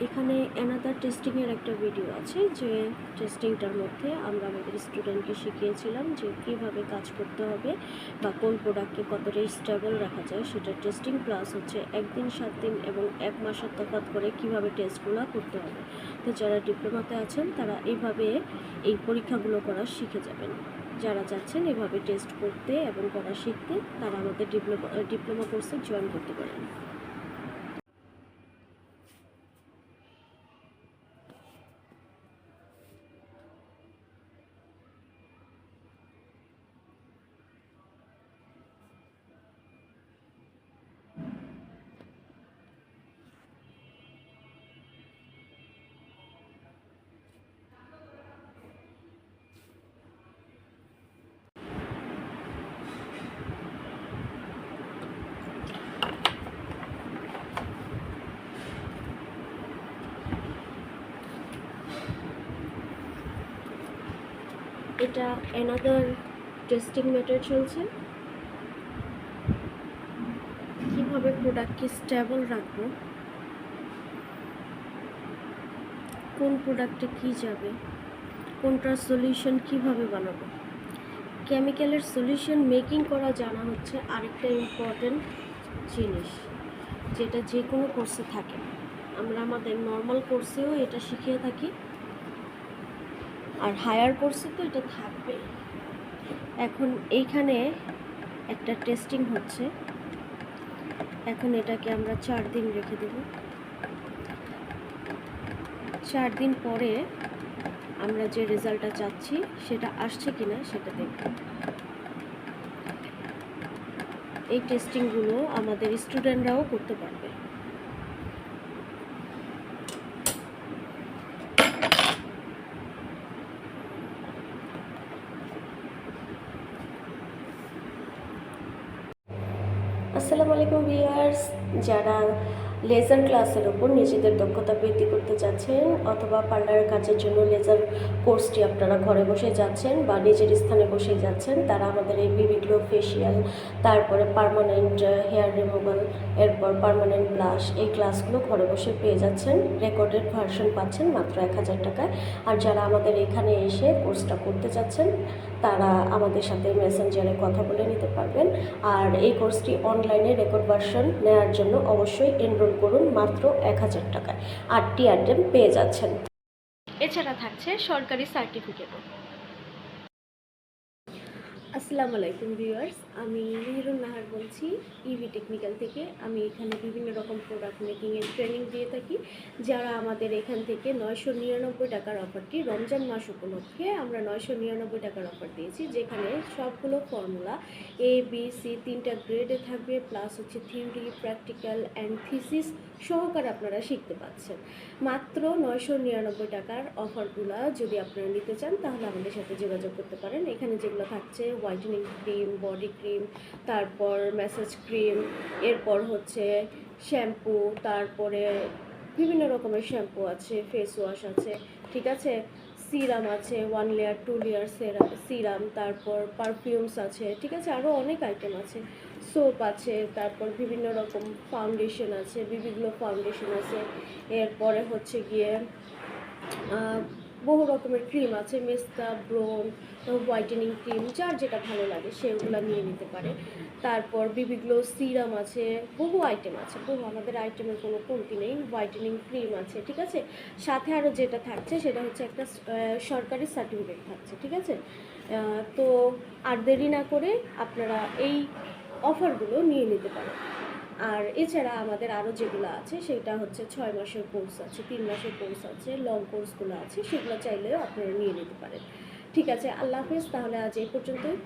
এখানে অ্যানাদার টেস্টিংয়ের একটা ভিডিও আছে, যে টেস্টিংটার মধ্যে আমরা আমাদের স্টুডেন্টকে শিখিয়েছিলাম যে কীভাবে কাজ করতে হবে বা কোন প্রোডাক্টকে কতটা স্টেবল রাখা যায় সেটা টেস্টিং, প্লাস হচ্ছে 1 দিন 7 দিন এবং 1 মাসের তফাৎ করে কীভাবে টেস্টগুলো করতে হবে। তো যারা ডিপ্লোমাতে আছেন তারা এইভাবে এই পরীক্ষাগুলো করা শিখে যাবেন। যারা চাচ্ছেন এভাবে টেস্ট করতে এবং করা শিখতে, তারা আমাদের ডিপ্লোমা কোর্সে জয়েন করতে পারেন। এটা অ্যানাদার টেস্টিং মেথড চলছে, কীভাবে প্রোডাক্টকে স্টেবল রাখবো, কোন প্রোডাক্টে কী যাবে, কোনটার সলিউশন কীভাবে বানাবো। কেমিক্যালের সলিউশন মেকিং করা জানা হচ্ছে আরেকটা ইম্পর্টেন্ট জিনিস, যেটা যে কোনো কোর্সে থাকে। আমরা আমাদের নর্মাল কোর্সেও এটা শিখিয়ে থাকি, আর হায়ার কোর্সে তো এটা থাকবে। এখন এইখানে একটা টেস্টিং হচ্ছে, এখন এটাকে আমরা 4 দিন রেখে দেব। 4 দিন পরে আমরা যে রেজাল্টটা চাচ্ছি সেটা আসছে কিনা সেটা দেখব। এই টেস্টিংগুলো আমাদের স্টুডেন্টরাও করতে পারবে। আসসালামু আলাইকুম ভিউয়ার্স, যারা লেজার ক্লাসের ওপর নিজেদের দক্ষতা বৃদ্ধি করতে যাচ্ছেন অথবা পার্লারের কাজের জন্য লেজার কোর্সটি আপনারা ঘরে বসে যাচ্ছেন বা নিজের স্থানে বসে যাচ্ছেন, তারা আমাদের এই বেবি গ্লো ফেসিয়াল, তারপরে পার্মানেন্ট হেয়ার রিমুভাল, এরপর পার্মানেন্ট ব্লাশ, এই ক্লাসগুলো ঘরে বসে পেয়ে যাচ্ছেন। রেকর্ডেড ভার্সন পাচ্ছেন মাত্র 1000 টাকায়। আর যারা আমাদের এখানে এসে কোর্সটা করতে যাচ্ছেন তারা আমাদের সাথে মেসেঞ্জারে কথা বলে নিতে পারবেন। আর এই কোর্সটি অনলাইনে রেকর্ড ভার্সন নেওয়ার জন্য অবশ্যই এনরোল করুন মাত্র 1000 টাকায়। 8টি আইটেম পেয়ে যাচ্ছেন। এছাড়া থাকছে সরকারি সার্টিফিকেটও। আসসালামু আলাইকুম ভিউয়ার্স, আমি মেহেরুন নাহার বলছি ইভি টেকনিক্যাল থেকে। আমি এখানে বিভিন্ন রকম প্রোডাক্ট মেকিংয়ের ট্রেনিং দিয়ে থাকি। যারা আমাদের এখান থেকে 999 টাকার অফারটি রমজান মাস উপলক্ষে আমরা 999 টাকার অফার দিয়েছি, যেখানে সবগুলো ফর্মুলা ABC 3টা গ্রেডে থাকবে, প্লাস হচ্ছে থিওরি, প্র্যাকটিক্যাল অ্যান্ড থিসিস সহকারে আপনারা শিখতে পাচ্ছেন। মাত্র 999 টাকার অফারগুলো যদি আপনারা নিতে চান তাহলে আমাদের সাথে যোগাযোগ করতে পারেন। এখানে যেগুলো থাকছে হোয়াইটেনিং ক্রিম, বডি ক্রিম, তারপর ম্যাসাজ ক্রিম, এরপর হচ্ছে শ্যাম্পু, তারপরে বিভিন্ন রকমের শ্যাম্পু আছে, ফেস ওয়াশ আছে, ঠিক আছে, সিরাম আছে, 1 লেয়ার 2 লেয়ার সিরাম, তারপর পারফিউমস আছে, ঠিক আছে, আরও অনেক আইটেম আছে, সোপ আছে, তারপর বিভিন্ন রকম ফাউন্ডেশন আছে, বিভিন্ন ফাউন্ডেশন আছে, এরপরে হচ্ছে গিয়ে বহু রকমের ক্রিম আছে, মেস্তা, ব্রোন, হোয়াইটেনিং ক্রিম, যার যেটা ভালো লাগে সেগুলো নিয়ে নিতে পারে। তারপর বিবি গ্লো সিরাম আছে, বহু আইটেম আছে, আমাদের আইটেমের কোনো কমতি নেই। হোয়াইটেনিং ক্রিম আছে, ঠিক আছে, সাথে আরও যেটা থাকছে সেটা হচ্ছে একটা সরকারি সার্টিফিকেট থাকছে, ঠিক আছে। তো আর দেরি না করে আপনারা এই অফারগুলো নিয়ে নিতে পারেন। আর এছাড়া আমাদের আরও যেগুলো আছে সেটা হচ্ছে 6 মাসের কোর্স আছে, 3 মাসের কোর্স আছে, লং কোর্সগুলো আছে, সেগুলো চাইলেও আপনারা নিয়ে নিতে পারেন। ঠিক আছে, আল্লাহ হাফেজ। তাহলে আজ এই পর্যন্তই।